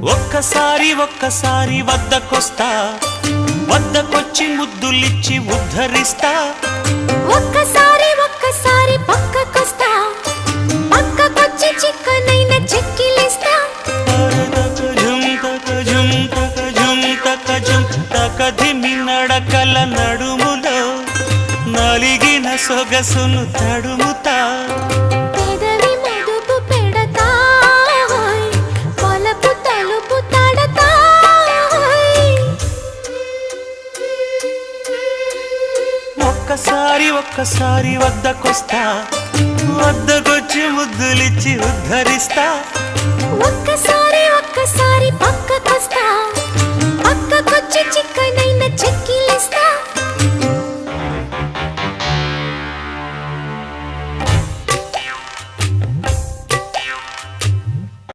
ఒక్కసారి ఒక్కసారి వద్దకొస్తా, వద్దకొచ్చి ముద్దులిచ్చి ఉద్ధరిస్తా. ఒక్కసారి ఒక్కసారి పక్కకొస్తా, పక్కకొచ్చి చిక్కనైన చెక్కిలిస్తా. ధిమి నడకల నడుములో నలిగిన సొగసును తడుముతా. పెదవి మదుపు పెడతా, పలపు తలుపు తడతా. ఒక్కసారి ఒక్కసారి వద్దకొస్తా, వద్దకొచ్చి ముద్దులిచ్చి ఉద్ధరిస్తా. ఒక్కసారి ఒక్కసారి పక్కకొస్తా,